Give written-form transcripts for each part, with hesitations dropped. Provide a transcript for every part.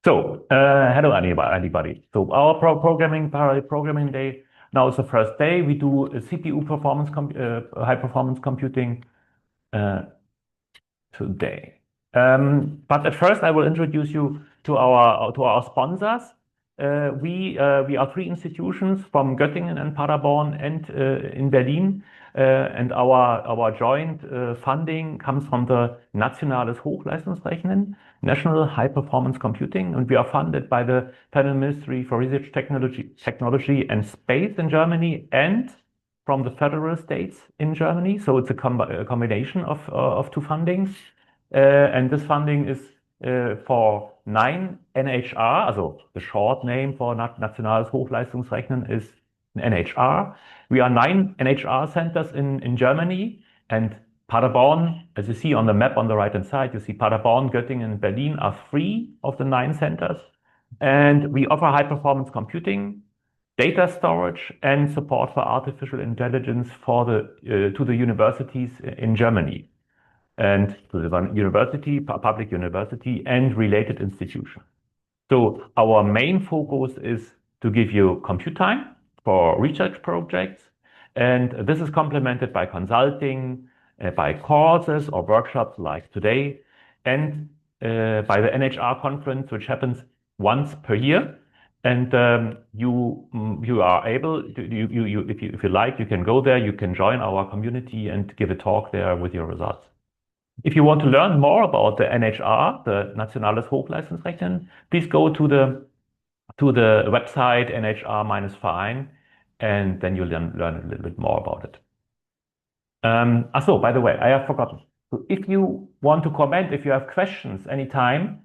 Hello anybody. So our parallel programming day. Now it's the first day. We do a CPU high performance computing uh, today. But at first, I will introduce you to our sponsors. We are three institutions from Göttingen and Paderborn and in Berlin. And our joint funding comes from the Nationales Hochleistungsrechnen, National High Performance Computing, and we are funded by the Federal Ministry for Research Technology and Space in Germany and from the federal states in Germany. So it's a combination of two fundings. And this funding is for 9 NHR, also the short name for Nationales Hochleistungsrechnen is NHR. We are 9 NHR centers in Germany, and Paderborn, as you see on the map on the right-hand side, you see Paderborn, Göttingen, and Berlin are 3 of the 9 centers. And we offer high-performance computing, data storage, and support for artificial intelligence for to the universities in Germany and to the university, public university, and related institutions. So our main focus is to give you compute time for research projects, and this is complemented by consulting, by courses or workshops like today, and by the NHR conference, which happens once per year. And you are able to, if you like, you can go there, you can join our community and give a talk there with your results. If you want to learn more about the NHR, the Nationales Hochleistungsrechnen, please go to the website NHR-Verein, and then you'll learn a little bit more about it. By the way, I have forgotten. So if you want to comment, if you have questions anytime,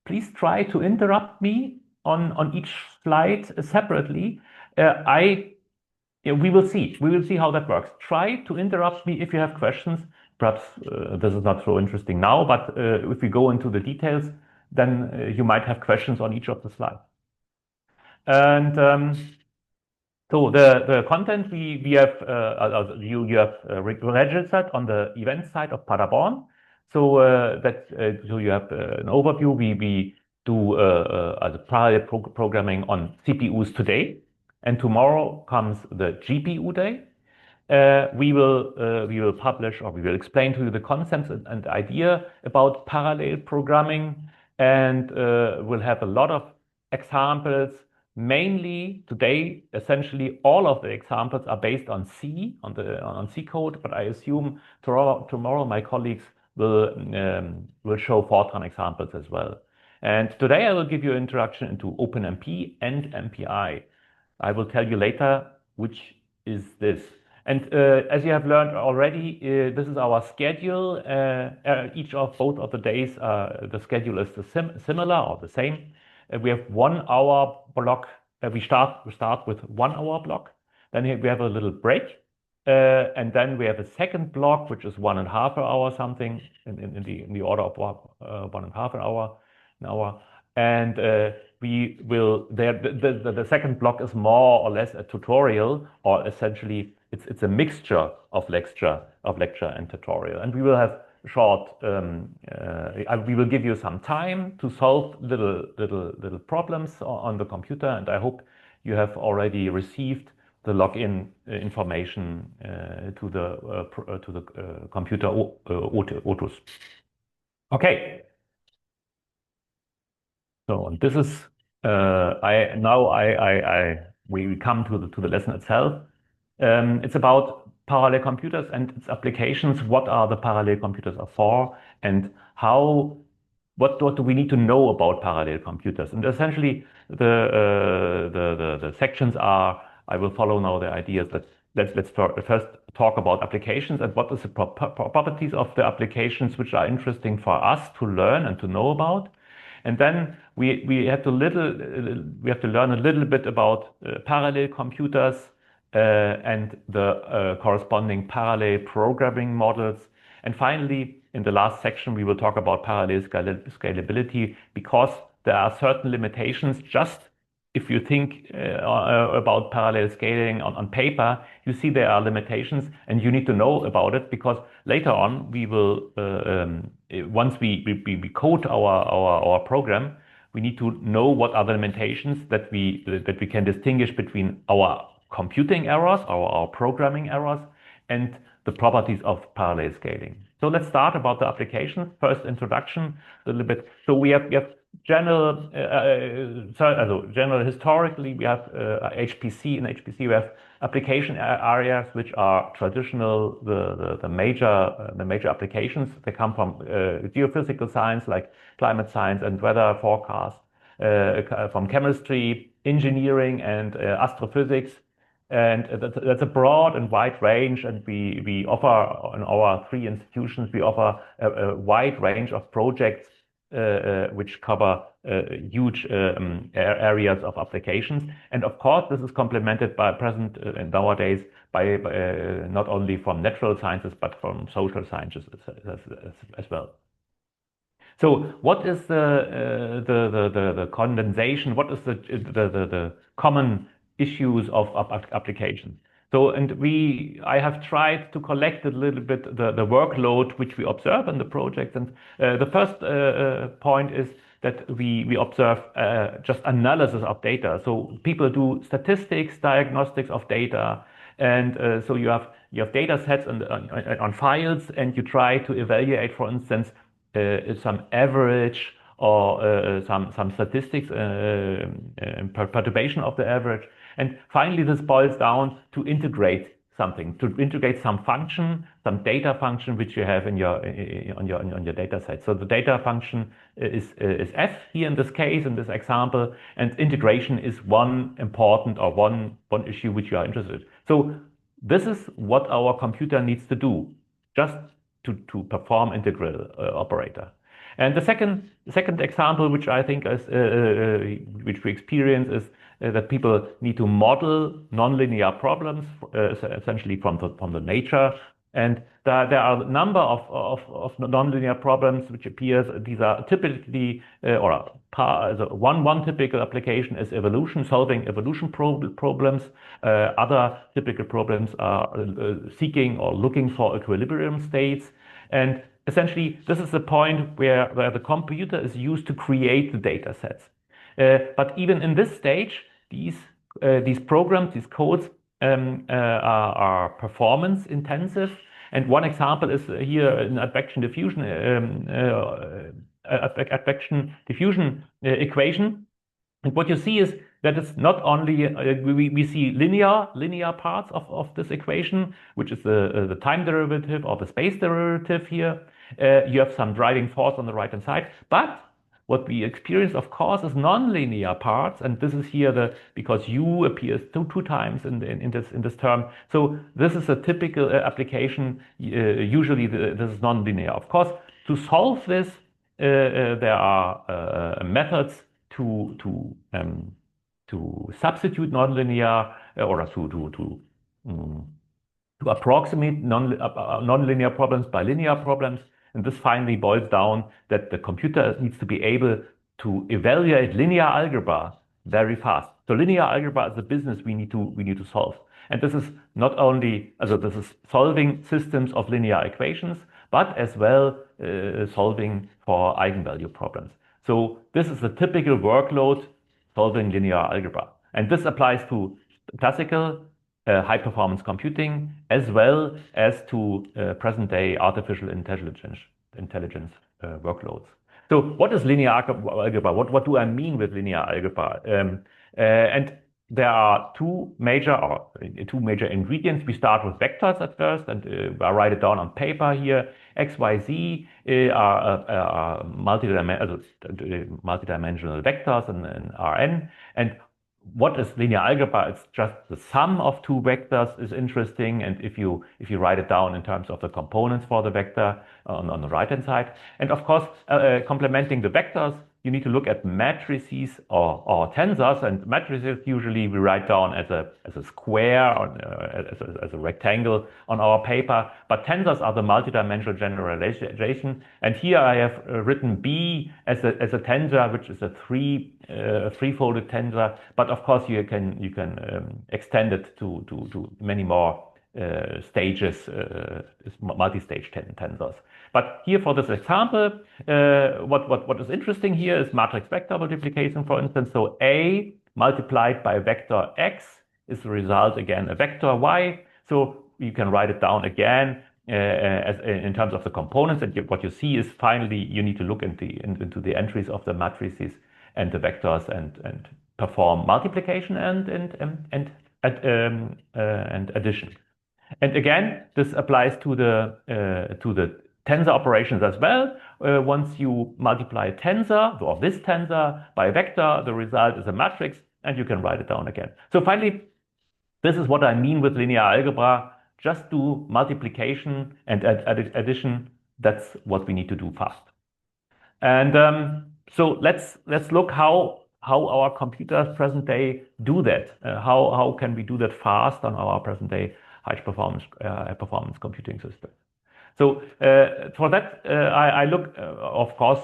please try to interrupt me on each slide separately. We will see how that works. Try to interrupt me if you have questions. Perhaps this is not so interesting now, but if we go into the details, then you might have questions on each of the slides. And so the content you have registered on the event side of Paderborn. So so you have an overview. We do parallel programming on CPUs today, and tomorrow comes the GPU day. We will publish, or we will explain to you the concepts and idea about parallel programming, and we'll have a lot of examples. Mainly today, essentially all of the examples are based on C, on C code, but I assume tomorrow my colleagues will show Fortran examples as well. And today I will give you an introduction into OpenMP and MPI. I will tell you later which is this. And as you have learned already, this is our schedule. Both of the days, the schedule is similar or the same. We have 1 hour block. We start with 1 hour block. Then we have a little break, and then we have a second block, which is 1.5 hour something in the order of 1.5 hour. And we will the second block is more or less a tutorial, or essentially it's a mixture of lecture and tutorial. And we will have short. We will give you some time to solve little problems on the computer, and I hope you have already received the login information to the computer Otus. Okay. So this is we come to the lesson itself. It's about parallel computers and its applications. What are the parallel computers are for, and what do we need to know about parallel computers? And essentially, the sections are. I will follow now the ideas that let's first talk about applications and what is the properties of the applications which are interesting for us to learn and to know about. And then we have to learn a little bit about parallel computers and the corresponding parallel programming models. And finally, in the last section, we will talk about parallel scalability, because there are certain limitations. Just if you think about parallel scaling on paper, you see there are limitations, and you need to know about it, because later on we will, once we code our program, we need to know what are the limitations that we can distinguish between our computing errors, our programming errors, and the properties of parallel scaling. So let's start about the application. First introduction, a little bit. So we have general historically we have HPC. In HPC we have application areas which are traditional, the major applications. They come from geophysical science like climate science and weather forecast, from chemistry, engineering, and astrophysics. And that's a broad and wide range, and we offer in our 3 institutions, we offer a wide range of projects which cover huge areas of applications. And of course, this is complemented by nowadays by not only from natural sciences, but from social sciences as well. So what is the condensation? What is the common issues of applications? So, and I have tried to collect a little bit the workload which we observe in the project. And the first point is that we observe just analysis of data. So people do statistics, diagnostics of data, and so you have data sets on files, and you try to evaluate, for instance, some average or some statistics, perturbation of the average. And finally, this boils down to integrate something, to integrate some function, some data function which you have in your on your data set. So the data function is f here in this case, in this example, and integration is one important or one issue which you are interested in. So this is what our computer needs to do, just to perform integral operator. And the second example, which I think is which we experience, is that people need to model nonlinear problems, essentially from the nature. And there are a number of nonlinear problems which appears. These are typically one typical application is evolution, solving evolution problems. Other typical problems are seeking or looking for equilibrium states. And essentially, this is the point where the computer is used to create the data sets. But even in this stage, these programs, these codes are performance intensive. And one example is here an advection diffusion equation. And what you see is that it's not only we see linear parts of this equation, which is the time derivative or the space derivative here. You have some driving force on the right hand side, but what we experience, of course, is nonlinear parts, and this is here because u appears two times in this term. So this is a typical application. Usually this is nonlinear. Of course, to solve this, there are methods to substitute nonlinear or to approximate nonlinear problems by linear problems. And this finally boils down that the computer needs to be able to evaluate linear algebra very fast. So linear algebra is the business we need to solve. And this is not only, this is solving systems of linear equations, but as well solving for eigenvalue problems. So this is the typical workload solving linear algebra. And this applies to classical high-performance computing, as well as to present-day artificial intelligence workloads. So what is linear algebra? What do I mean with linear algebra? And there are two major ingredients. We start with vectors at first, and I write it down on paper here. X, Y, Z are multidimensional vectors in Rn. And what is linear algebra? It's just the sum of two vectors is interesting, and if you write it down in terms of the components for the vector on the right hand side, and of course complementing the vectors, you need to look at matrices or tensors, and matrices usually we write down as a square or as a rectangle on our paper, but tensors are the multidimensional generalization. And here I have written B as a tensor, which is a three-folded tensor, but of course you can extend it to many more stages, multi-stage tensors. But here for this example, what is interesting here is matrix vector multiplication, for instance. So A multiplied by vector X is the result, again, a vector Y. So you can write it down again as in terms of the components. And what you see is finally you need to look into the entries of the matrices and the vectors and perform multiplication and addition. And again, this applies to the tensor operations as well. Once you multiply a tensor, or this tensor, by a vector, the result is a matrix, and you can write it down again. So finally, this is what I mean with linear algebra. Just do multiplication and addition. That's what we need to do fast. And so let's look how our computers present day do that. How can we do that fast on our present day high performance computing system? So for that, I look, of course,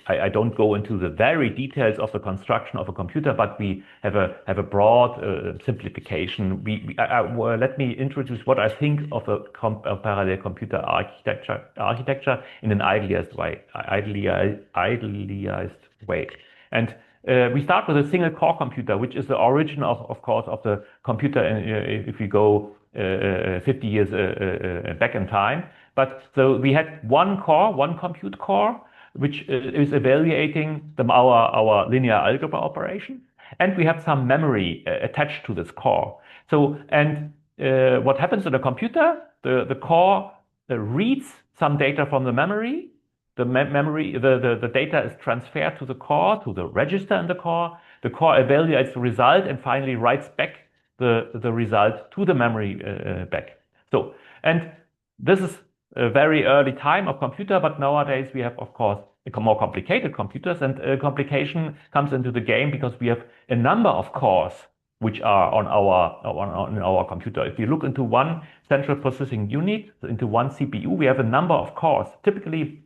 I don't go into the very details of the construction of a computer, but we have a broad simplification. Let me introduce what I think of a parallel computer architecture in an idealized way. And we start with a single core computer, which is the origin of course, of the computer. If we go 50 years back in time. But so we had one compute core, which is evaluating our linear algebra operation. And we have some memory attached to this core. So, and what happens in a computer? The core reads some data from the memory. The data is transferred to the core, to the register in the core. The core evaluates the result and finally writes back the result to the memory back. So, and this is a very early time of computer, but nowadays we have, of course, more complicated computers, and complication comes into the game because we have a number of cores which are on our computer. If you look into one central processing unit, into one CPU, we have a number of cores. Typically,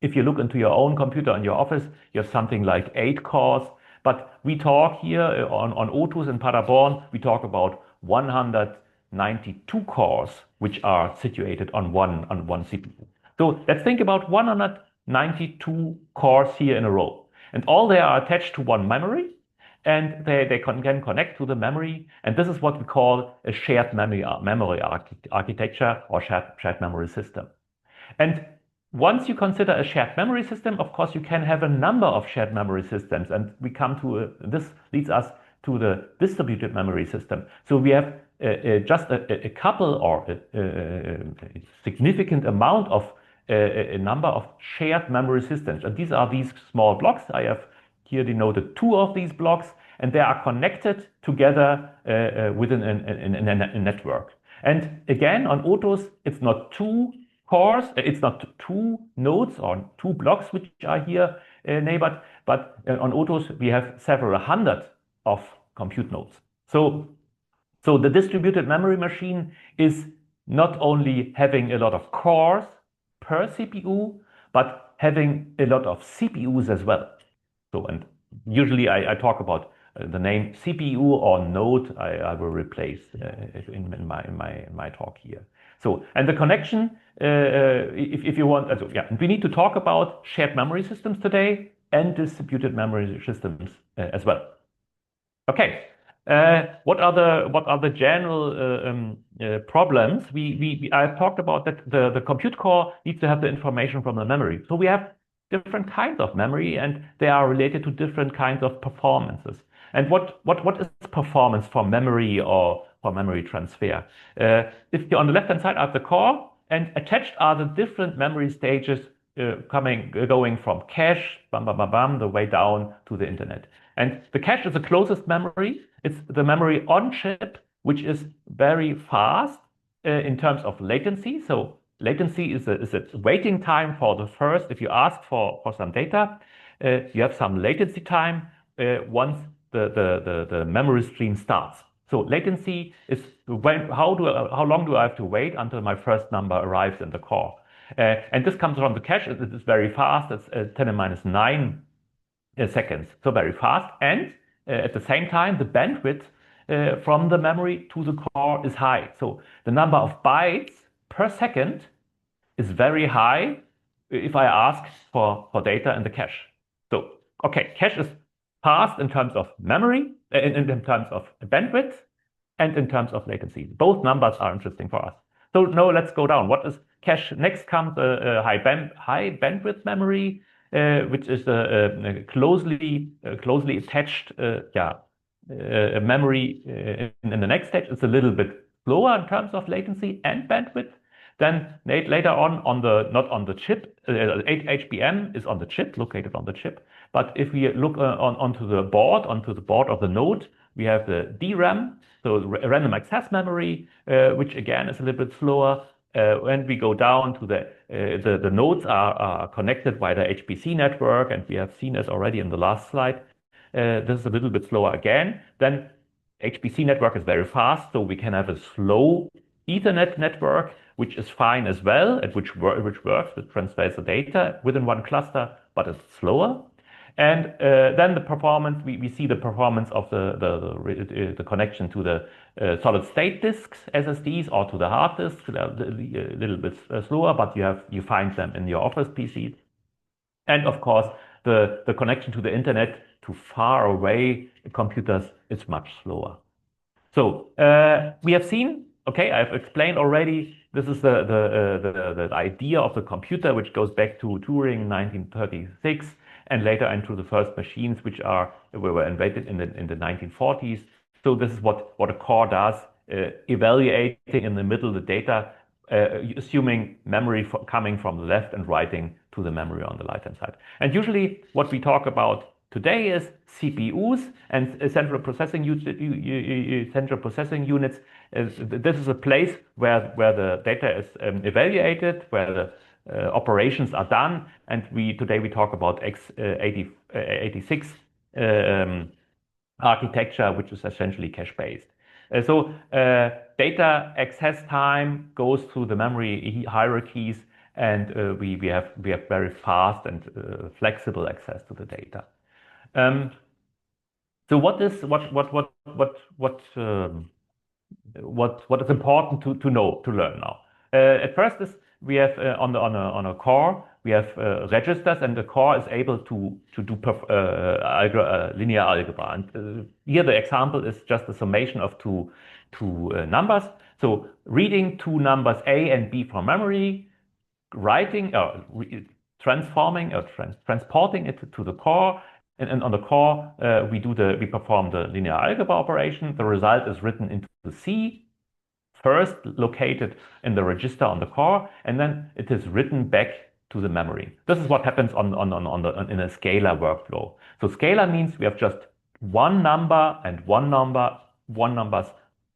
if you look into your own computer in your office, you have something like 8 cores. But we talk here on Otus in Paderborn, we talk about 192 cores, which are situated on one CPU. So let's think about 192 cores here in a row. And all they are attached to one memory, and they can connect to the memory. And this is what we call a shared memory architecture or shared memory system. And once you consider a shared memory system, of course, you can have a number of shared memory systems. And we come to this leads us to the distributed memory system. So we have just a couple or a significant amount of a number of shared memory systems. And these are these small blocks. I have here denoted 2 of these blocks, and they are connected together within a network. And again, on Otus, it's not 2 cores, it's not 2 nodes or 2 blocks which are here neighbored, but on Otus we have several hundred of compute nodes. So the distributed memory machine is not only having a lot of cores per CPU, but having a lot of CPUs as well. So, and usually I talk about the name CPU or node. I will replace in my talk here. So, and the connection, if you want, we need to talk about shared memory systems today and distributed memory systems as well. Okay, what are the general problems? I've talked about that the compute core needs to have the information from the memory. So we have different kinds of memory, and they are related to different kinds of performances. And what is performance for memory or for memory transfer? If you're on the left-hand side, I have the core, and attached are the different memory stages going from cache, the way down to the internet. And the cache is the closest memory. It's the memory on chip, which is very fast in terms of latency. So latency is a waiting time for the first. If you ask for some data, you have some latency time once the memory stream starts. So latency is how long do I have to wait until my first number arrives in the core? And this comes from the cache. It is very fast. It's 10 to the minus 9 seconds. So very fast. And at the same time, the bandwidth from the memory to the core is high. So the number of bytes per second is very high if I ask for data in the cache. So, okay, cache is fast in terms of memory, in terms of bandwidth, and in terms of latency. Both numbers are interesting for us. So now let's go down. What is cache? Next comes a high bandwidth memory, which is a closely attached memory in the next stage. It's a little bit slower in terms of latency and bandwidth. Then later on the not on the chip, HBM is on the chip, located on the chip. But if we look onto the board of the node, we have the DRAM, so random access memory, which again is a little bit slower. When we go down to the nodes are connected by the HPC network, and we have seen this already in the last slide. This is a little bit slower again. Then HPC network is very fast, so we can have a slow Ethernet network, which is fine as well, and which works, which transfers the data within one cluster, but it's slower. And then the performance, we see the performance of the connection to the solid state disks, SSDs, or to the hard disks, a little bit slower, but you find them in your Office PC. And of course, the connection to the internet to far away computers is much slower. So we have seen, okay, I've explained already, this is the idea of the computer, which goes back to Turing 1936, and later into the first machines, which were invented in the 1940s. So this is what a core does, evaluating in the middle the data, assuming memory coming from the left and writing to the memory on the right-hand side. And usually what we talk about today is CPUs and central processing units. This is a place where the data is evaluated, where the operations are done, and today we talk about x86 architecture, which is essentially cache-based. So data access time goes through the memory hierarchies, and we have very fast and flexible access to the data. So what is important to learn now? At first is we have on a core we have registers, and the core is able to do linear algebra. And here the example is just a summation of two numbers. So reading two numbers A and B from memory, writing transporting it to the core. And on the core, we perform the linear algebra operation. The result is written into the C, first located in the register on the core, and then it is written back to the memory. This is what happens in a scalar workflow. So scalar means we have just one number and one number. One number,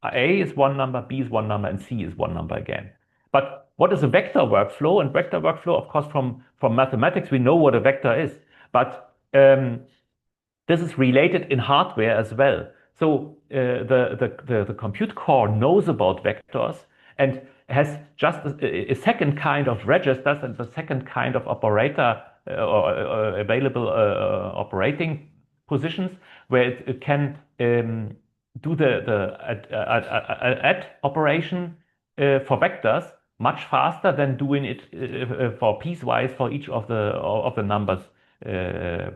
A is one number, B is one number, and C is one number again. But what is a vector workflow? And vector workflow, of course, from mathematics, we know what a vector is. But this is related in hardware as well. So the compute core knows about vectors and has just a second kind of registers and the second kind of operator or available operating positions where it can do the add operation for vectors much faster than doing it for piecewise for each of the numbers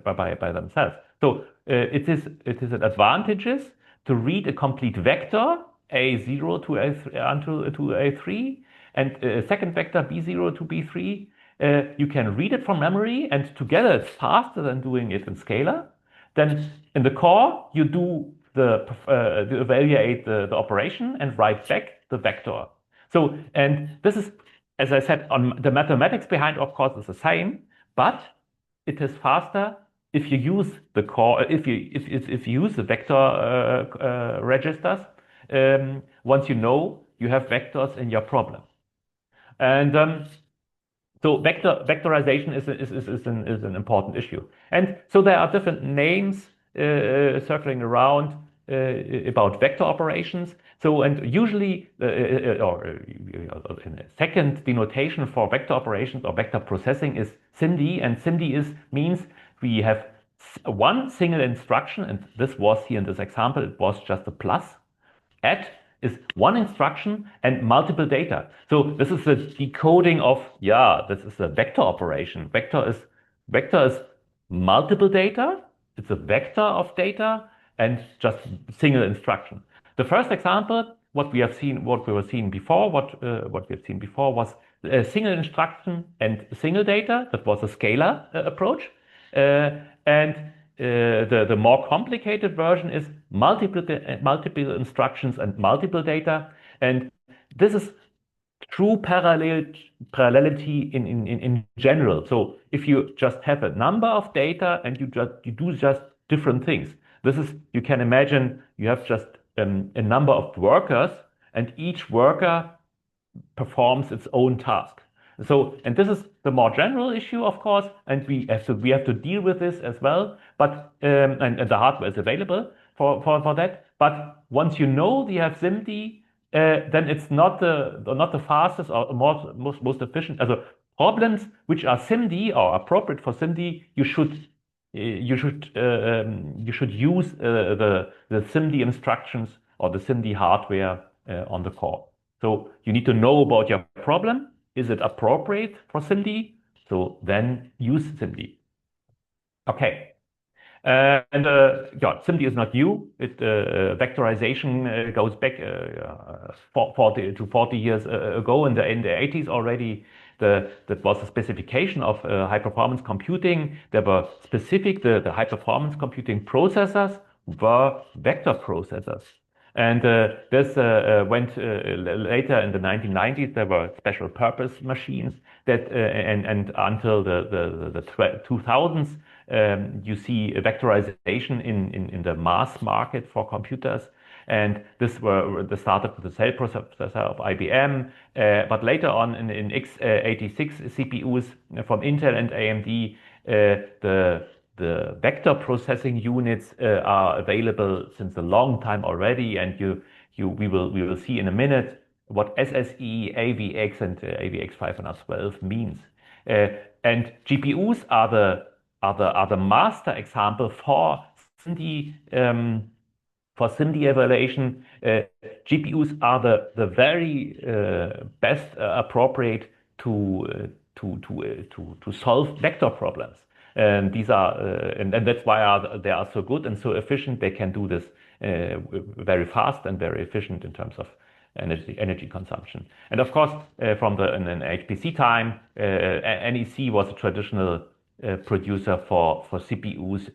by themselves. So it is an advantageous to read a complete vector A0 to A3 and a second vector B0 to B3. You can read it from memory, and together it's faster than doing it in scalar. Then in the core you do evaluate the operation and write back the vector. So, and this is, as I said, on the mathematics behind, of course, is the same, but it is faster if you use the core, if you use the vector registers. Once you know you have vectors in your problem, and so vectorization is an important issue. And so there are different names circling around about vector operations. So, and usually, or in a second denotation for vector operations or vector processing is SIMD, and SIMD means we have one single instruction, and this was here in this example, it was just a plus, add is one instruction and multiple data. So this is the decoding of, this is a vector operation. Vector is multiple data. It's a vector of data and just single instruction. The first example, what we have seen before was a single instruction and single data. That was a scalar approach. The more complicated version is multiple instructions and multiple data. And this is true parallelity in general. So if you just have a number of data and you do just different things, you can imagine you have just a number of workers and each worker performs its own task. So, and this is the more general issue, of course, and we have to deal with this as well. But and the hardware is available for that. But once you know you have SIMD, then it's not the fastest or most efficient. Also problems which are SIMD or appropriate for SIMD, you should use the SIMD instructions or the SIMD hardware on the core. So you need to know about your problem. Is it appropriate for SIMD? So then use SIMD. Okay. SIMD is not new. Vectorization goes back 40 years ago in the 80s already. That was a specification of high performance computing. There were specific, the high performance computing processors were vector processors. And this went later in the 1990s. There were special purpose machines that, and until the 2000s, you see vectorization in the mass market for computers. And this started with the cell processor of IBM. But later on in x86 CPUs from Intel and AMD, the vector processing units are available since a long time already, and we will see in a minute what SSE, AVX, and AVX 512 means. And GPUs are the master example for SIMD evaluation. GPUs are the very best appropriate to solve vector problems. And these are, and that's why they are so good and so efficient. They can do this very fast and very efficient in terms of energy consumption. And of course, from an HPC time, NEC was a traditional producer for CPUs,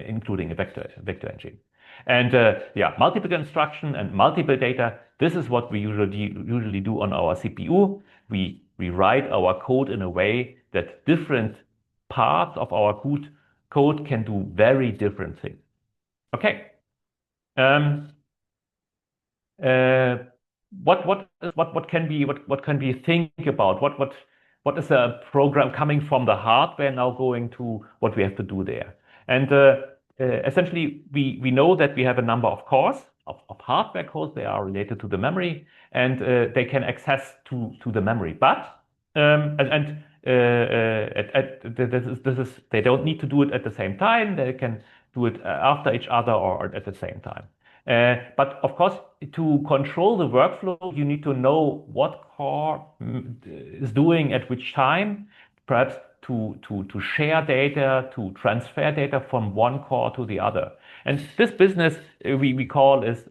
including a vector engine. And multiple instruction and multiple data. This is what we usually do on our CPU. We write our code in a way that different parts of our code can do very different things. Okay. What can we think about? What is a program coming from the hardware now going to what we have to do there? And essentially, we know that we have a number of cores, of hardware cores. They are related to the memory, and they can access to the memory. But they don't need to do it at the same time. They can do it after each other or at the same time. But of course, to control the workflow, you need to know what core is doing at which time, perhaps to share data, to transfer data from one core to the other. And this business we call is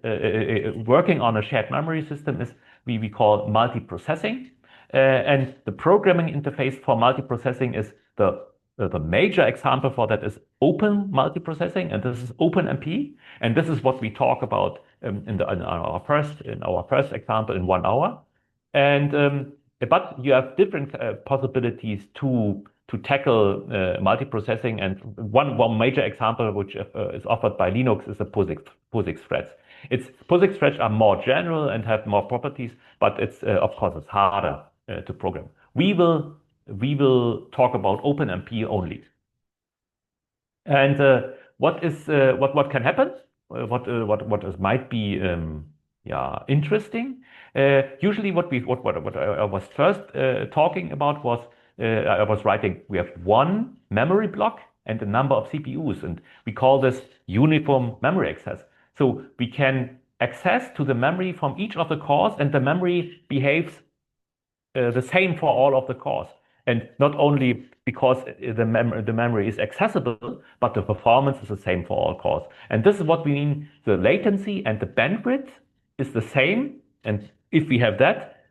working on a shared memory system is we call multiprocessing. And the programming interface for multiprocessing is the major example for that is open multiprocessing, and this is OpenMP, and this is what we talk about in our first example in 1 hour. And but you have different possibilities to tackle multiprocessing, and one major example which is offered by Linux is the POSIX threads. POSIX threads are more general and have more properties, but it's of course it's harder to program. We will talk about OpenMP only. And what can happen? What might be interesting? Usually, what I was first talking about was I was writing. We have one memory block and a number of CPUs, and we call this uniform memory access. So we can access to the memory from each of the cores, and the memory behaves the same for all of the cores. And not only because the memory is accessible, but the performance is the same for all cores. And this is what we mean, the latency and the bandwidth is the same. And if we have that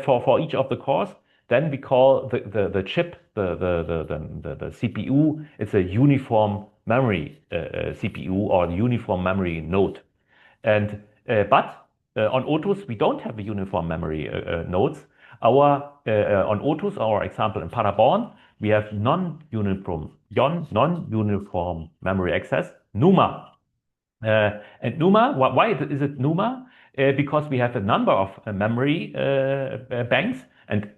for each of the cores, then we call the chip, the CPU, it's a uniform memory CPU or uniform memory node. And but on Otus, we don't have a uniform memory nodes. On Otus, our example in Paderborn, we have non-uniform memory access, NUMA. And NUMA, why is it NUMA? Because we have a number of memory banks, and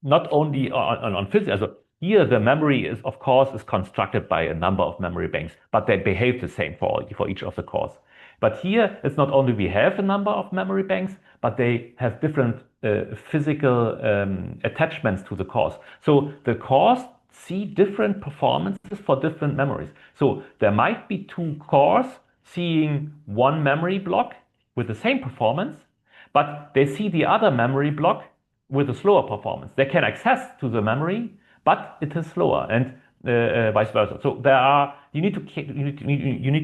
not only on physics. Also here, the memory is, of course, is constructed by a number of memory banks, but they behave the same for each of the cores. But here, it's not only we have a number of memory banks, but they have different physical attachments to the cores. So the cores see different performances for different memories. So there might be two cores seeing one memory block with the same performance, but they see the other memory block with a slower performance. They can access to the memory, but it is slower, and vice versa. So you need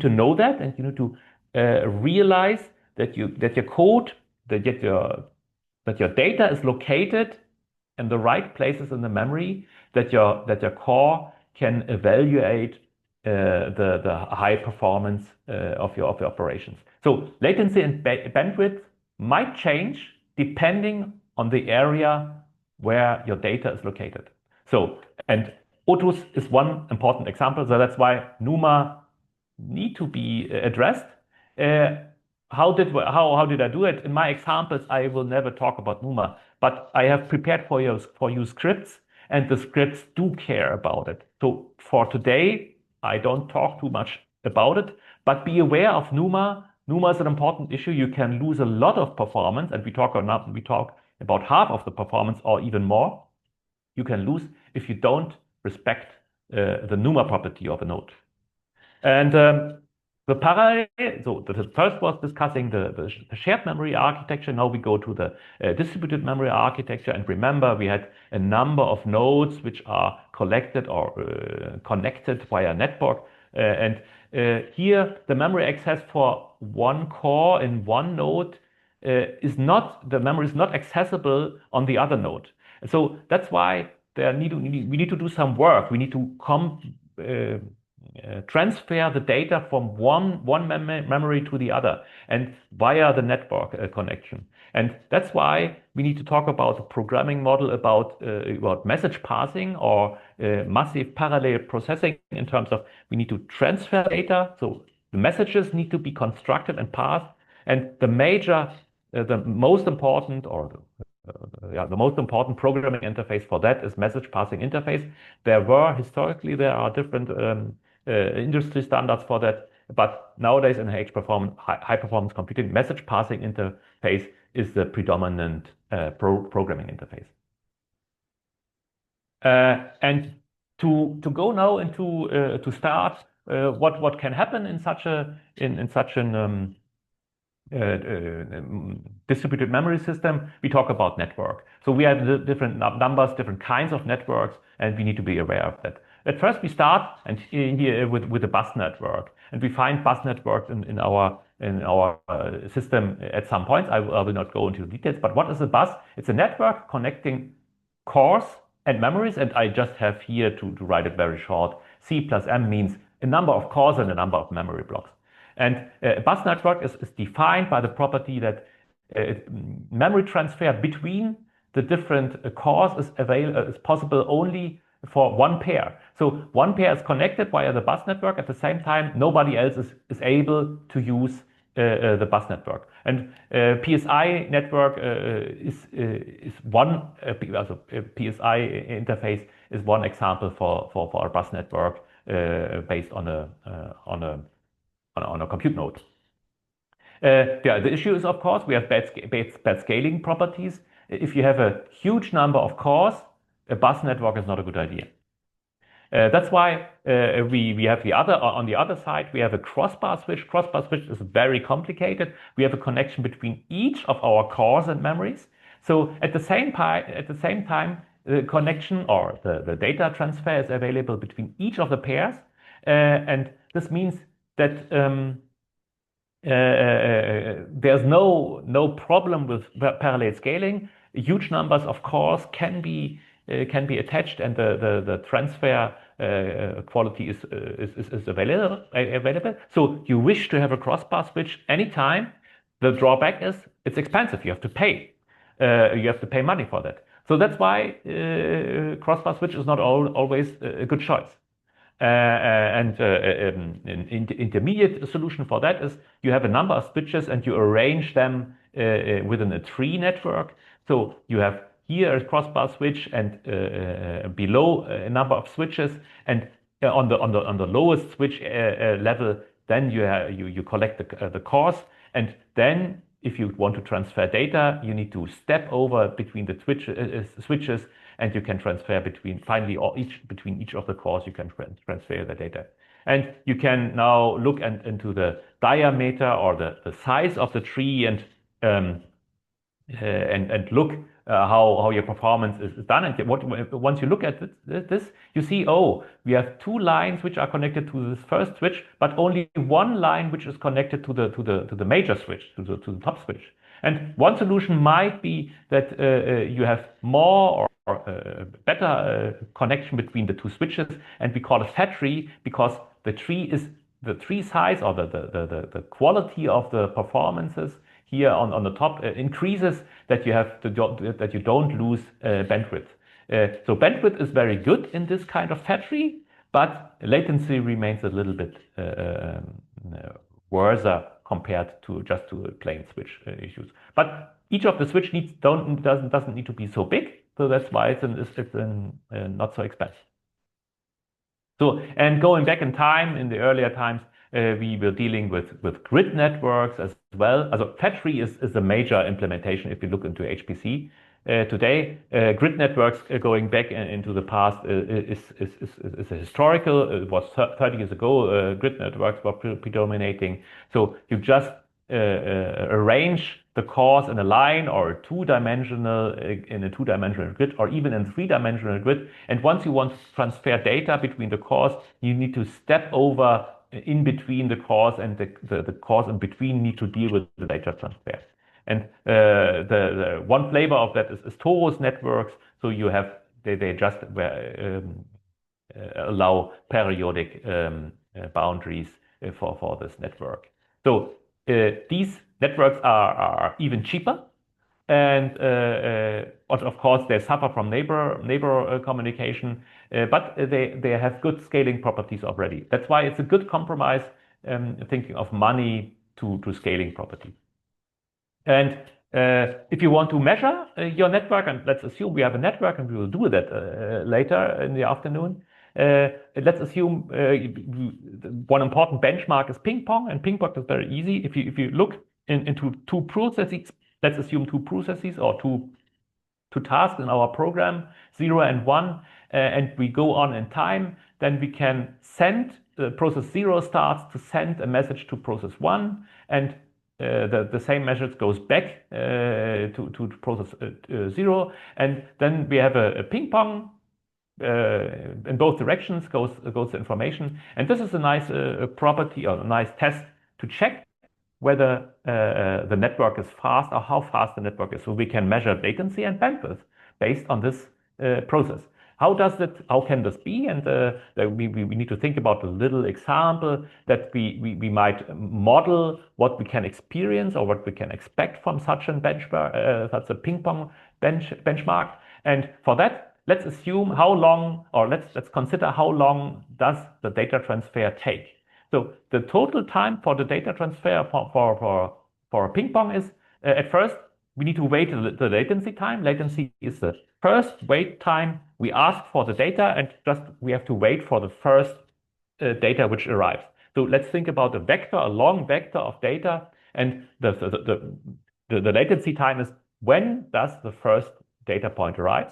to know that, and you need to realize that your code, that your data is located in the right places in the memory, that your core can evaluate the high performance of your operations. So latency and bandwidth might change depending on the area where your data is located. So, and Otus is one important example. So that's why NUMA need to be addressed. How did I do it? In my examples, I will never talk about NUMA, but I have prepared for you scripts, and the scripts do care about it. So for today, I don't talk too much about it, but be aware of NUMA. NUMA is an important issue. You can lose a lot of performance, and we talk about half of the performance or even more. You can lose if you don't respect the NUMA property of a node. And the parallel, so the first was discussing the shared memory architecture. Now we go to the distributed memory architecture. And remember, we had a number of nodes which are collected or connected via network. And here, the memory access for one core in one node the memory is not accessible on the other node. So that's why we need to do some work. We need to transfer the data from one memory to the other, and via the network connection. And that's why we need to talk about the programming model about message passing or massive parallel processing, in terms of we need to transfer data. So the messages need to be constructed and passed. And the most important programming interface for that is message passing interface. Historically, there are different industry standards for that, but nowadays in high performance computing, message passing interface is the predominant programming interface. And to go now into to start what can happen in such an distributed memory system, we talk about network. So we have different numbers, different kinds of networks, and we need to be aware of that. At first, we start here with the bus network, and we find bus networks in our system at some point. I will not go into details, but what is a bus? It's a network connecting cores and memories, and I just have here to write it very short. C plus M means a number of cores and a number of memory blocks. And a bus network is defined by the property that memory transfer between the different cores is possible only for one pair. So one pair is connected via the bus network. At the same time, nobody else is able to use the bus network. And PSI network is one. PSI interface is one example for a bus network based on a compute node. The issue is, of course, we have bad scaling properties. If you have a huge number of cores, a bus network is not a good idea. That's why we have on the other side, we have a crossbar switch. Crossbar switch is very complicated. We have a connection between each of our cores and memories. So at the same time, the connection or the data transfer is available between each of the pairs. And this means that there's no problem with parallel scaling. Huge numbers of cores can be attached, and the transfer quality is available. So you wish to have a crossbar switch anytime. The drawback is it's expensive. You have to pay. You have to pay money for that. So that's why crossbar switch is not always a good choice. And an intermediate solution for that is you have a number of switches and you arrange them within a tree network. So you have here a crossbar switch and below a number of switches, and on the lowest switch level, then you collect the cores, and then if you want to transfer data, you need to step over between the switches, and you can transfer between each of the cores. You can transfer the data, and you can now look into the diameter or the size of the tree and look how your performance is done. And once you look at this, you see, oh, we have two lines which are connected to this first switch, but only one line which is connected to the major switch, to the top switch. And one solution might be that you have more or better connection between the two switches, and we call it fat tree because the tree size or the quality of the performances here on the top increases that you don't lose bandwidth. So bandwidth is very good in this kind of fat tree, but latency remains a little bit worse compared to just to plain switch issues. But each of the switch needs doesn't need to be so big, so that's why it's not so expensive. So, and going back in time, in the earlier times, we were dealing with grid networks as well. Also, fat tree is a major implementation if you look into HPC. Today, grid networks going back into the past is a historical. It was 30 years ago. Grid networks were predominating. So you just arrange the cores in a line or in a two-dimensional grid, or even in three-dimensional grid. And once you want to transfer data between the cores, you need to step over in between the cores, and the cores in between need to deal with the data transfer. And the one flavor of that is torus networks. So you have they just allow periodic boundaries for this network. So these networks are even cheaper, and of course they suffer from neighbor communication, but they have good scaling properties already. That's why it's a good compromise, thinking of money to scaling properties. And if you want to measure your network, and let's assume we have a network, and we will do that later in the afternoon. Let's assume one important benchmark is ping pong, and ping pong is very easy. If you look into two processes, let's assume two processes or two tasks in our program, 0 and 1, and we go on in time, then we can send process 0 starts to send a message to process 1, and the same message goes back to process 0, and then we have a ping pong. In both directions goes the information, and this is a nice property or a nice test to check whether the network is fast or how fast the network is. So we can measure latency and bandwidth based on this process. How can this be? And we need to think about a little example that we might model what we can experience or what we can expect from such a benchmark, such a ping pong benchmark. And for that, let's assume how long, or let's consider how long does the data transfer take. So the total time for the data transfer for a ping pong is at first we need to wait the latency time. Latency is the first wait time we ask for the data, and just we have to wait for the first data which arrives. So let's think about a long vector of data, and the latency time is when does the first data point arrive.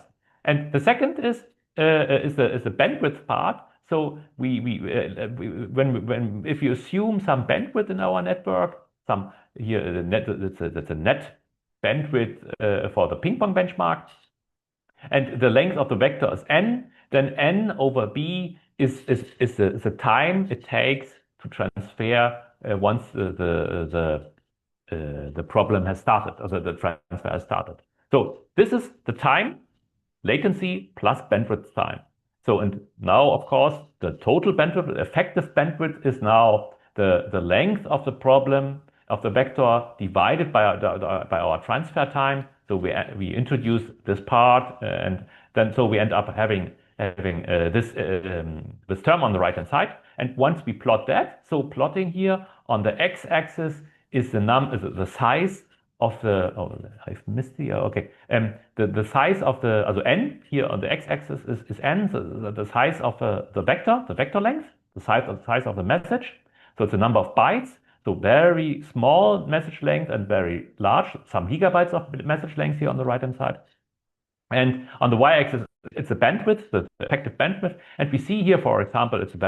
And the second is is the bandwidth part. So if you assume some bandwidth in our network, some here that's a net bandwidth for the ping pong benchmark, and the length of the vector is n, then n over b is the time it takes to transfer once the problem has started, or the transfer has started. So this is the time, latency plus bandwidth time. So, and now, of course, the total bandwidth, effective bandwidth, is now the length of the problem of the vector divided by our transfer time. So we introduce this part, and then so we end up having this term on the right hand side. And once we plot that, so plotting here on the x-axis is the size of the, oh, I've missed the, okay. The size of the, also n here on the x-axis is n, so the size of the vector length, the size of the message. So it's the number of bytes. So very small message length and very large, some gigabytes of message length here on the right-hand side. And on the y-axis, it's the bandwidth, the effective bandwidth. And we see here, for example, it's a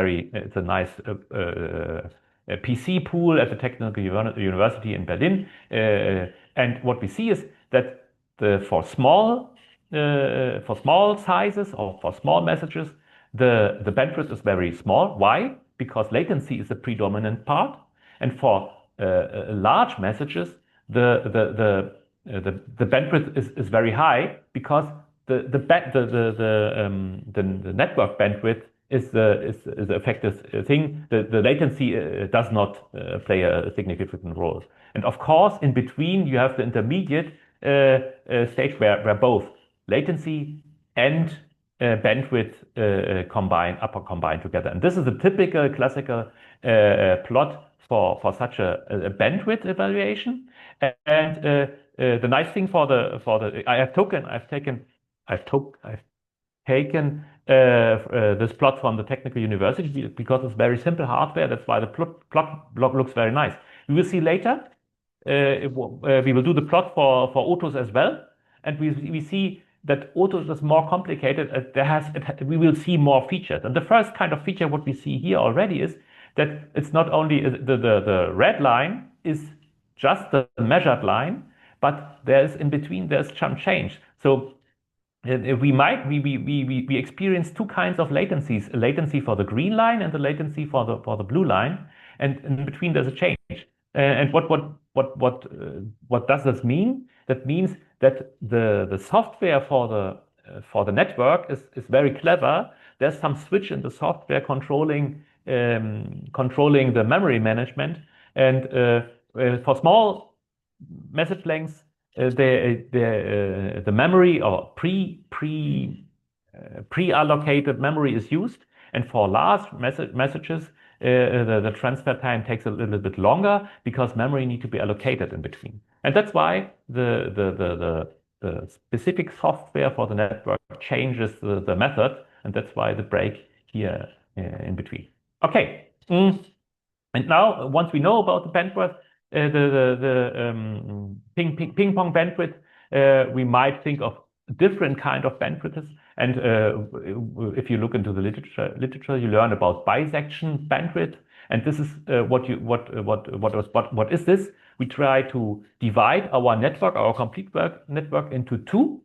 nice PC pool at the Technical University in Berlin. And what we see is that for small sizes or for small messages, the bandwidth is very small. Why? Because latency is the predominant part. And for large messages, the bandwidth is very high, because the network bandwidth is the effective thing. The latency does not play a significant role. And of course, in between, you have the intermediate stage where both latency and bandwidth combine together. And this is a typical classical plot for such a bandwidth evaluation. And the nice thing for the I've taken this plot from the Technical University because it's very simple hardware. That's why the plot block looks very nice. We will see later. We will do the plot for autos as well, and we see that autos is more complicated. We will see more features. And the first kind of feature what we see here already is that it's not only the red line is just the measured line, but in between there's some change. So we experience two kinds of latencies: a latency for the green line and the latency for the blue line, and in between there's a change. And what does this mean? That means that the software for the network is very clever. There's some switch in the software controlling the memory management, and for small message lengths, the memory or pre-allocated memory is used, and for large messages, the transfer time takes a little bit longer because memory need to be allocated in between. And that's why the specific software for the network changes the method, and that's why the break here in between. Okay, and now once we know about the bandwidth, the ping pong bandwidth, we might think of different kind of bandwidths. And if you look into the literature, you learn about bisection bandwidth. And this is what is this? We try to divide our network, our complete network, into two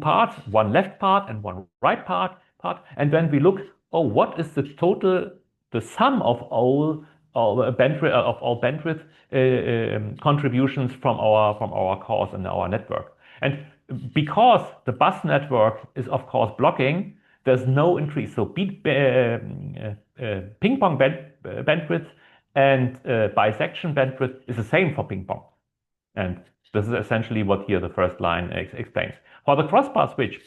parts, one left part and one right part. And then we look, what is the total, the sum of all bandwidth contributions from our cores and our network. And because the bus network is of course blocking, there's no increase. So ping pong bandwidth and bisection bandwidth is the same for ping pong. And this is essentially what here the first line explains. For the crossbar switch,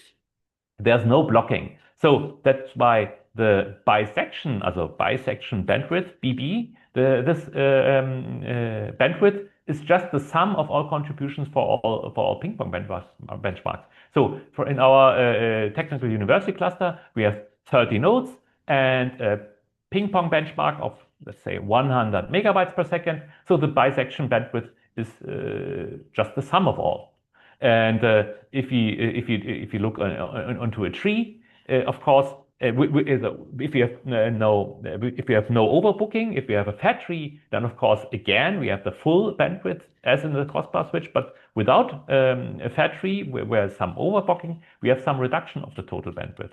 there's no blocking. So that's why the bisection bandwidth, BB, this bandwidth is just the sum of all contributions for all ping pong benchmarks. So in our Technical University cluster, we have 30 nodes and a ping pong benchmark of, let's say, 100 megabytes per second. So the bisection bandwidth is just the sum of all. And if you look onto a tree, of course, if you have no overbooking, if you have a fat tree, then of course, again, we have the full bandwidth as in the crossbar switch, but without a fat tree, where some overbooking, we have some reduction of the total bandwidth.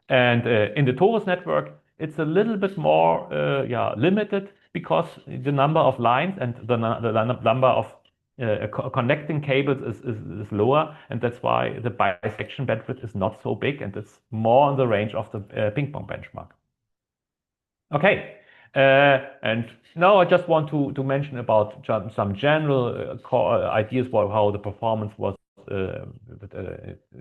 And in the torus network, it's a little bit more limited because the number of lines and the number of connecting cables is lower, and that's why the bisection bandwidth is not so big, and it's more in the range of the ping pong benchmark. Okay, and now I just want to mention about some general ideas about how the performance was, the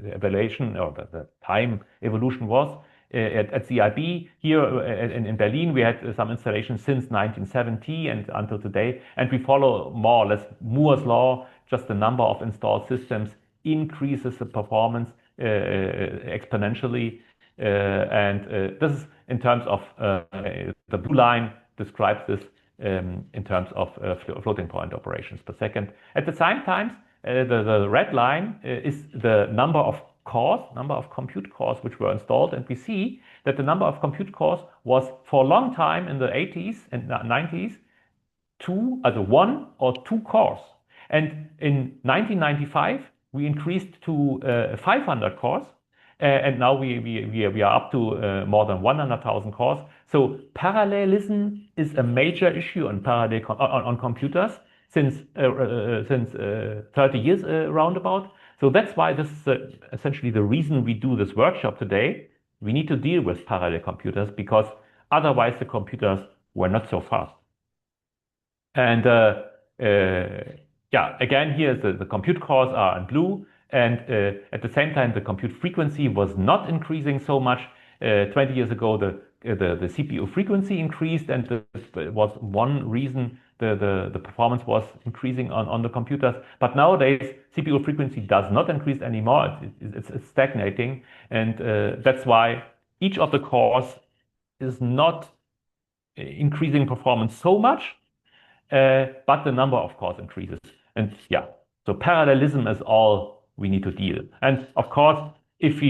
evaluation or the time evolution was. At ZIB here in Berlin, we had some installations since 1970 and until today, and we follow more or less Moore's law. Just the number of installed systems increases the performance exponentially, and this is in terms of the blue line describes this in terms of floating point operations per second. At the same time, the red line is the number of compute cores which were installed, and we see that the number of compute cores was for a long time in the 80s and 90s one or two cores, and in 1995 we increased to 500 cores, and now we are up to more than 100,000 cores. So parallelism is a major issue on computers since 30 years roundabout. So that's why this is essentially the reason we do this workshop today. We need to deal with parallel computers because otherwise the computers were not so fast. And again, here the compute cores are in blue, and at the same time the compute frequency was not increasing so much. 20 years ago the CPU frequency increased, and it was one reason the performance was increasing on the computers. But nowadays, CPU frequency does not increase anymore. It's stagnating. And that's why each of the cores is not increasing performance so much, but the number of cores increases. And so parallelism is all we need to deal. And of course, if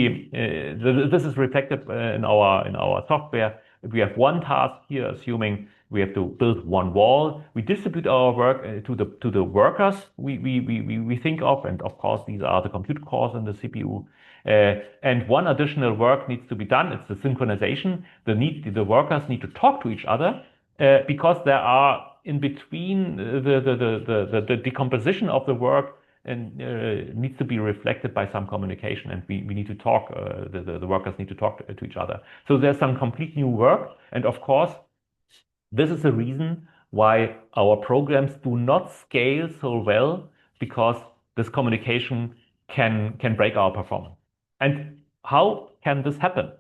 this is reflected in our software, if we have one task here, assuming we have to build one wall, we distribute our work to the workers we think of, and of course these are the compute cores in the CPU. And one additional work needs to be done. It's the synchronization. The workers need to talk to each other because there are in between the decomposition of the work and needs to be reflected by some communication, and we need to talk. The workers need to talk to each other. So there's some complete new work, and of course, this is the reason why our programs do not scale so well, because this communication can break our performance. And how can this happen?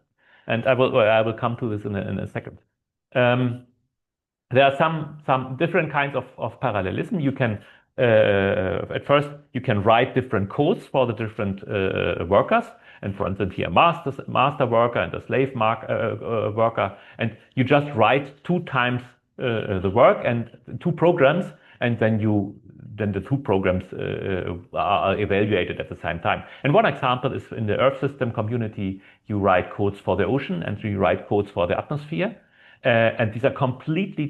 And I will come to this in a second. There are some different kinds of parallelism. You can at first you can write different codes for the different workers, and for instance here master worker and a slave worker, and you just write two times the work and two programs, and then the two programs are evaluated at the same time. And one example is in the Earth system community, you write codes for the ocean and you write codes for the atmosphere, and these are completely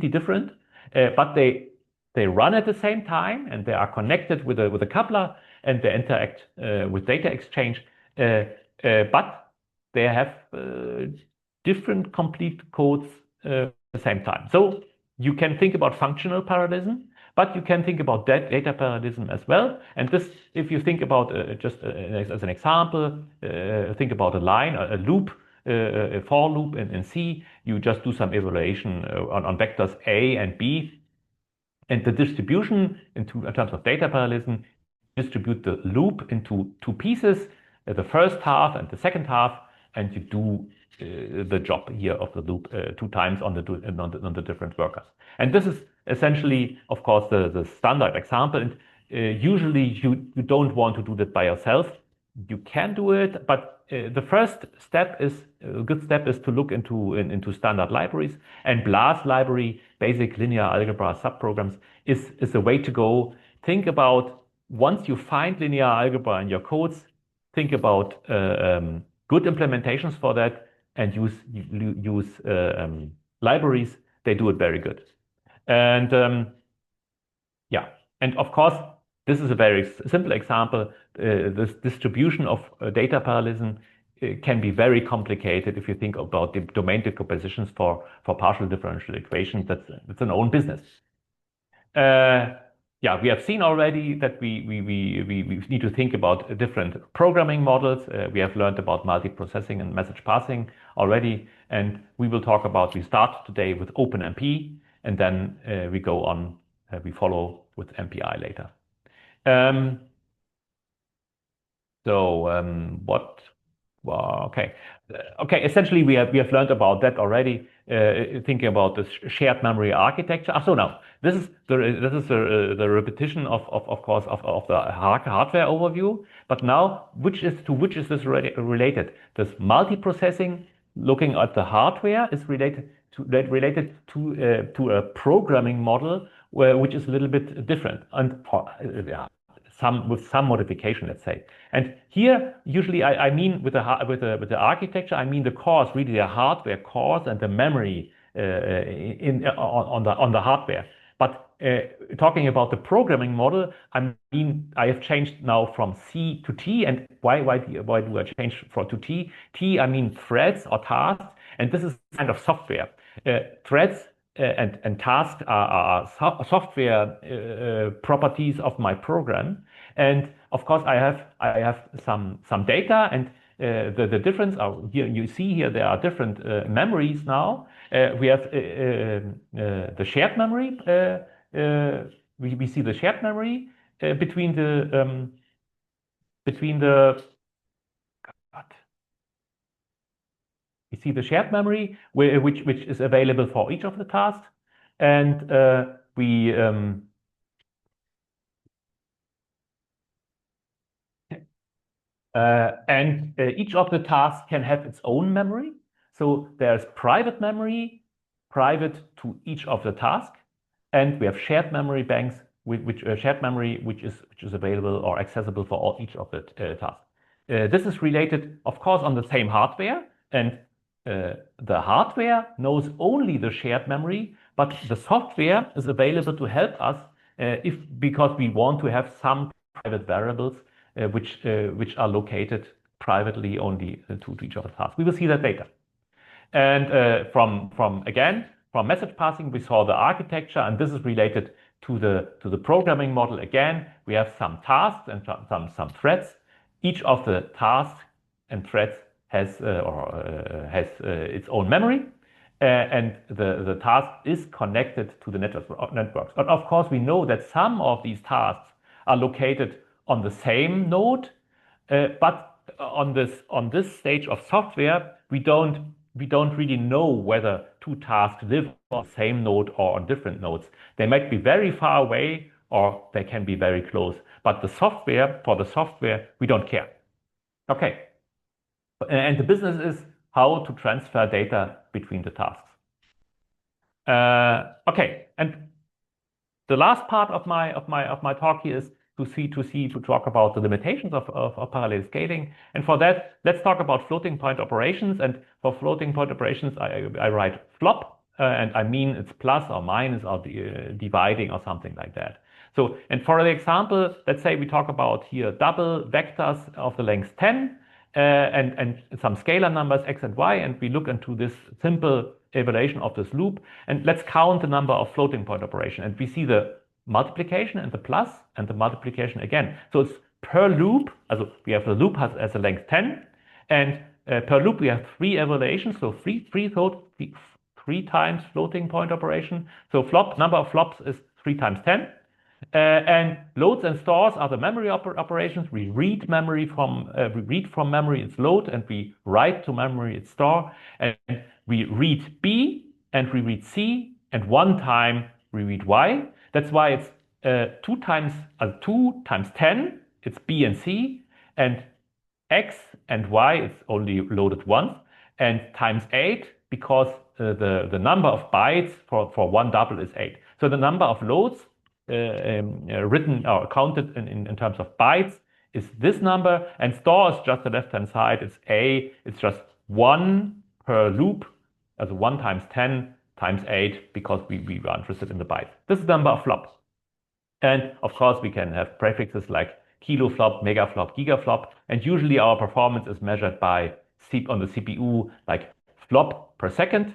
different, but they run at the same time, and they are connected with a coupler, and they interact with data exchange, but they have different complete codes at the same time. So you can think about functional parallelism, but you can think about data parallelism as well. And this, if you think about just as an example, think about a line, a loop, a for loop in C. You just do some evaluation on vectors A and B. And the distribution in terms of data parallelism, distribute the loop into two pieces, the first half and the second half, and you do the job here of the loop two times on the different workers. And this is essentially, of course, the standard example. And usually you don't want to do that by yourself. You can do it, but the first step is a good step is to look into standard libraries, and BLAS library, basic linear algebra subprograms, is the way to go. Think about, once you find linear algebra in your codes, think about good implementations for that and use libraries, they do it very good. And yeah, and of course, this is a very simple example. This distribution of data parallelism can be very complicated if you think about the domain decompositions for partial differential equations. That's an own business. Yeah, we have seen already that we need to think about different programming models. We have learned about multiprocessing and message passing already, and we start today with OpenMP, and then we go on, we follow with MPI later. Okay. Essentially, we have learned about that already. Thinking about this shared memory architecture. So now this is the repetition of course of the hardware overview. But now, which is this related? This multiprocessing, looking at the hardware, is related to a programming model which is a little bit different and with some modification, let's say. And here, usually, I mean with the architecture, I mean the cores, really the hardware cores and the memory on the hardware. But talking about the programming model, I mean I have changed now from C to T. And why do I change to T? T, I mean threads or tasks, and this is kind of software. Threads and tasks are software properties of my program. And of course, I have some data, and the difference are here. You see here there are different memories now. We have the shared memory. We see the shared memory between the we see the shared memory which is available for each of the tasks, and each of the tasks can have its own memory. So there's private memory, private to each of the tasks, and we have shared memory banks, which is available or accessible for each of the tasks. This is related, of course, on the same hardware, and the hardware knows only the shared memory, but the software is available to help us because we want to have some private variables which are located privately only to each of the tasks. We will see that later. And from message passing, we saw the architecture, and this is related to the programming model. Again, we have some tasks and some threads. Each of the tasks and threads has its own memory, and the task is connected to the networks. But of course, we know that some of these tasks are located on the same node, but on this stage of software, we don't really know whether two tasks live on the same node or on different nodes. They might be very far away, or they can be very close. But for the software, we don't care. Okay. And the business is how to transfer data between the tasks. Okay, and the last part of my talk here is to talk about the limitations of parallel scaling. And for that, let's talk about floating point operations. And for floating point operations, I write flop, and I mean it's plus or minus or dividing or something like that. So, and for the example, let's say we talk about here double vectors of the length 10. And some scalar numbers x and y, and we look into this simple evaluation of this loop, and let's count the number of floating point operation, and we see the multiplication and the plus and the multiplication again. So it's per loop. Also we have the loop has a length 10, and per loop we have 3 evaluations, so three times floating point operation. So number of flops is 3 times 10. And loads and stores are the memory operations. We read from memory its load, and we write to memory its store. And we read B, and we read C, and one time we read Y. That's why it's 2 times 10. It's B and C, and X and Y it's only loaded once, and times 8 because the number of bytes for one double is 8. So the number of loads written or counted in terms of bytes is this number, and store is just the left-hand side. It's A. It's just 1 per loop, as 1 times 10 times 8, because we are interested in the bytes. This is the number of flops. And of course, we can have prefixes like kiloflop, megaflop, gigaflop, and usually our performance is measured by on the CPU like flop per second,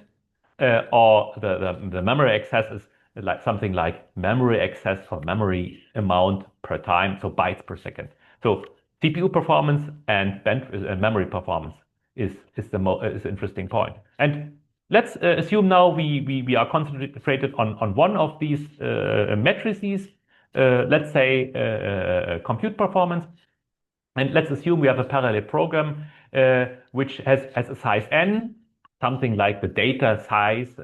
or the memory access is like something like memory access for memory amount per time, so bytes per second. So CPU performance and memory performance is the interesting point. And let's assume now we are concentrated on one of these matrices. Let's say compute performance, and let's assume we have a parallel program which has a size n, something like the data size,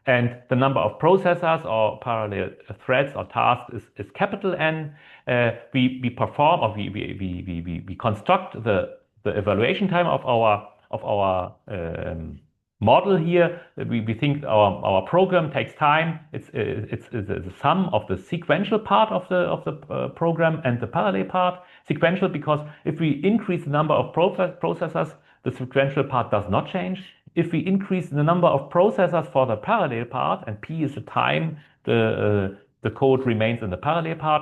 and the number of processors or parallel threads or tasks is capital N. We perform, or we construct the evaluation time of our model here. We think our program takes time. It's the sum of the sequential part of the program and the parallel part. Sequential because if we increase the number of processors, the sequential part does not change. If we increase the number of processors for the parallel part, and P is the time the code remains in the parallel part,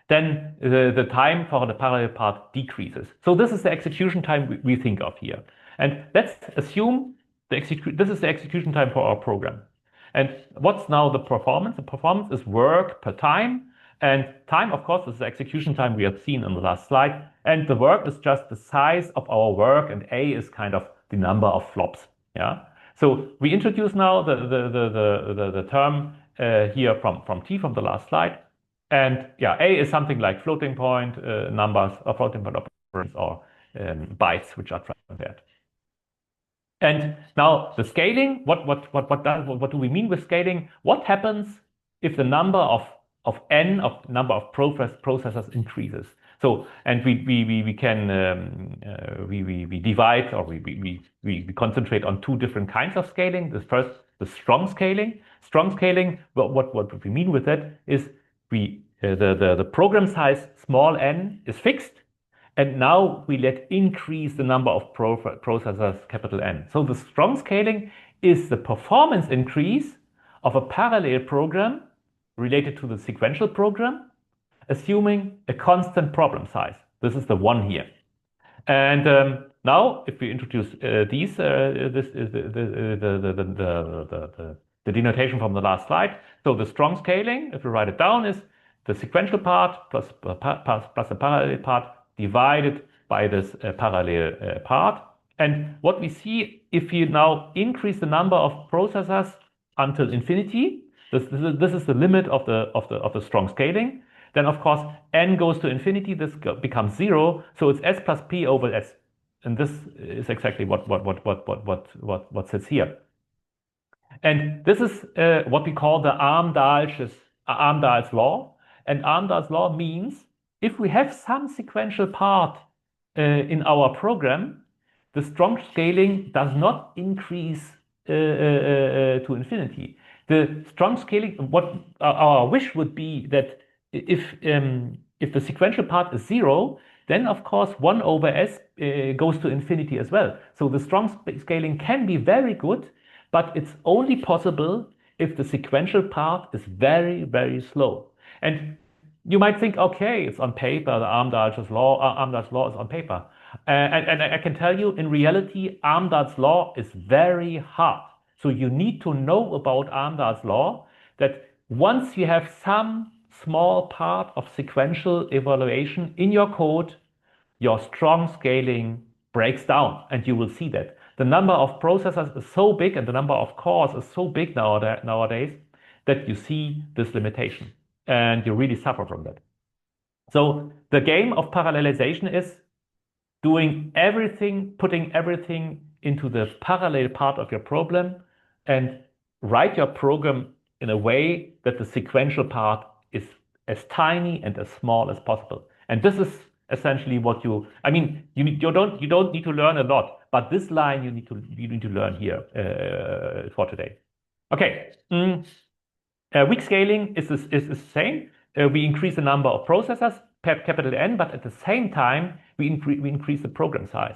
then the time for the parallel part decreases. So this is the execution time we think of here. And let's assume this is the execution time for our program. And what's now the performance? The performance is work per time. And time, of course, is the execution time we have seen in the last slide. And the work is just the size of our work, and A is kind of the number of flops. Yeah. So we introduce now the term here from T from the last slide. And yeah, A is something like floating point numbers or floating point operands or bytes which are transferred. And now the scaling, what do we mean with scaling? What happens if the number of number of processors increases? So, and we can divide, or we concentrate on two different kinds of scaling. The first, the strong scaling. Strong scaling, what we mean with that is the program size small n is fixed, and now we let increase the number of processors capital N. So the strong scaling is the performance increase of a parallel program related to the sequential program, assuming a constant problem size. This is the one here. And now, if we introduce this is the denotation from the last slide. So the strong scaling, if we write it down, is the sequential part plus the parallel part divided by this parallel part. And what we see, if you now increase the number of processors until infinity, this is the limit of the strong scaling. Then of course n goes to infinity. This becomes 0. So it's s plus p over s, and this is exactly what sits here. And this is what we call the Amdahl's law. And Amdahl's law means if we have some sequential part in our program, the strong scaling does not increase to infinity. The strong scaling, what our wish would be that if the sequential part is 0, then of course 1 over s goes to infinity as well. So the strong scaling can be very good, but it's only possible if the sequential part is very, very slow. And you might think, okay, it's on paper, the Amdahl's law is on paper. And I can tell you, in reality, Amdahl's law is very hard. So you need to know about Amdahl's law, that once you have some small part of sequential evaluation in your code, your strong scaling breaks down, and you will see that. The number of processors is so big and the number of cores is so big nowadays that you see this limitation, and you really suffer from that. So the game of parallelization is doing everything, putting everything into the parallel part of your problem and write your program in a way that the sequential part is as tiny and as small as possible. And this is essentially what you don't need to learn a lot, but this line you need to learn here for today. Okay, weak scaling is the same. We increase the number of processors. capital N, but at the same time, we increase the program size.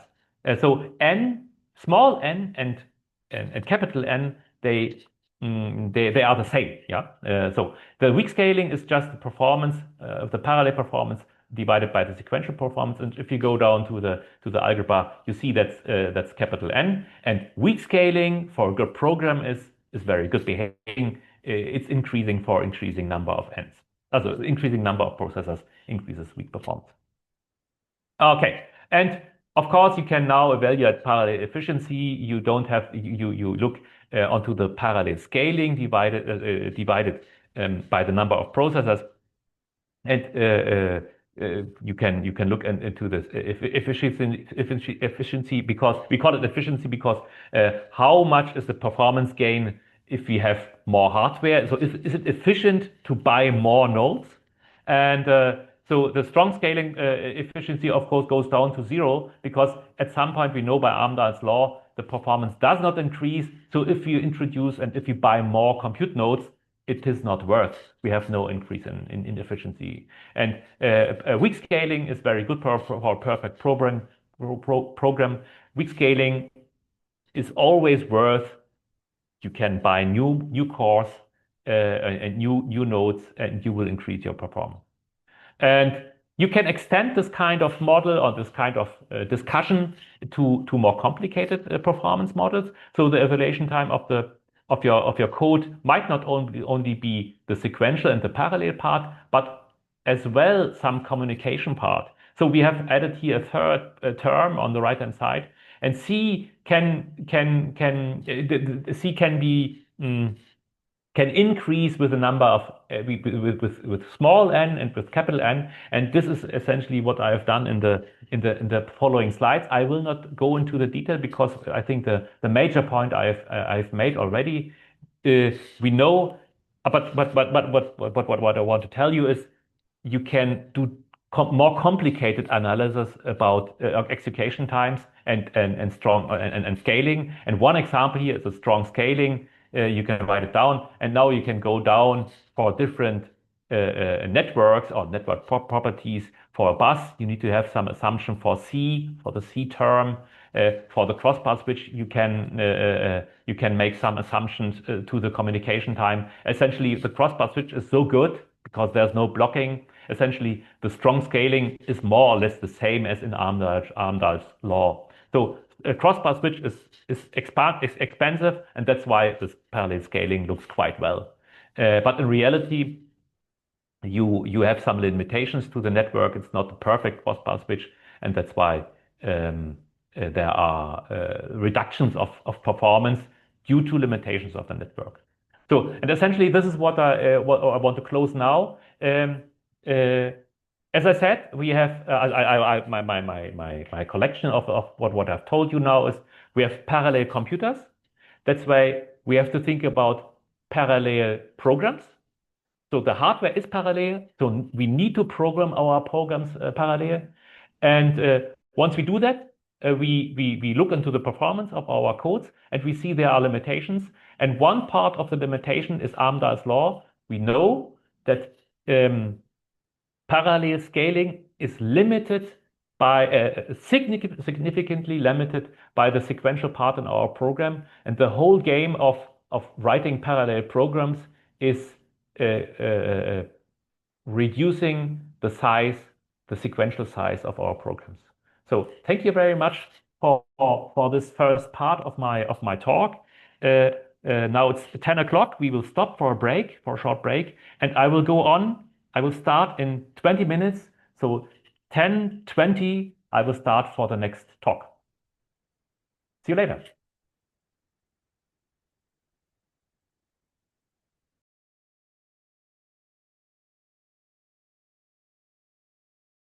So n, small n and capital N, they are the same. Yeah. So the weak scaling is just the performance of the parallel performance divided by the sequential performance. And if you go down to the algebra, you see that's capital N. And weak scaling for a good program is very good behaving. It's increasing for increasing number of n's. Also, increasing number of processors increases weak performance. Okay, and of course you can now evaluate parallel efficiency. You don't have you look onto the parallel scaling divided by the number of processors, and you can look into this efficiency because we call it efficiency because how much is the performance gain if we have more hardware? So is it efficient to buy more nodes? And so the strong scaling efficiency, of course, goes down to 0 because at some point we know by Amdahl's law the performance does not increase. So if you introduce and if you buy more compute nodes, it is not worth. We have no increase in efficiency. And weak scaling is very good for a perfect program. Weak scaling is always worth. You can buy new cores and new nodes, and you will increase your performance. And you can extend this kind of model or this kind of discussion to more complicated performance models. So the evaluation time of your code might not only be the sequential and the parallel part, but as well some communication part. So we have added here a third term on the right hand side, and C can increase with the number of with small n and with capital N, and this is essentially what I have done in the following slides. I will not go into the detail because I think the major point I've made already. We know, but what I want to tell you is you can do more complicated analysis about execution times and strong and scaling. And one example here is a strong scaling. You can write it down, and now you can go down for different networks or network properties. For a bus, you need to have some assumption for C, for the C term. For the crossbar switch, you can make some assumptions to the communication time. Essentially, the crossbar switch is so good because there's no blocking. Essentially, the strong scaling is more or less the same as in Amdahl's law. So a crossbar switch is expensive, and that's why this parallel scaling looks quite well. But in reality, you have some limitations to the network. It's not the perfect crossbar switch, and that's why there are reductions of performance due to limitations of the network. So, and essentially, this is what I want to close now. As I said, we have my collection of what I've told you now is we have parallel computers. That's why we have to think about parallel programs. So the hardware is parallel, so we need to program our programs parallel. And once we do that, we look into the performance of our codes, and we see there are limitations. And one part of the limitation is Amdahl's law. We know that parallel scaling is limited by significantly limited by the sequential part in our program, and the whole game of writing parallel programs is reducing the size, the sequential size of our programs. So thank you very much for this first part of my talk. Now it's 10 o'clock. We will stop for a short break, and I will go on. I will start in 20 minutes. So 10:20, I will start for the next talk. See you later.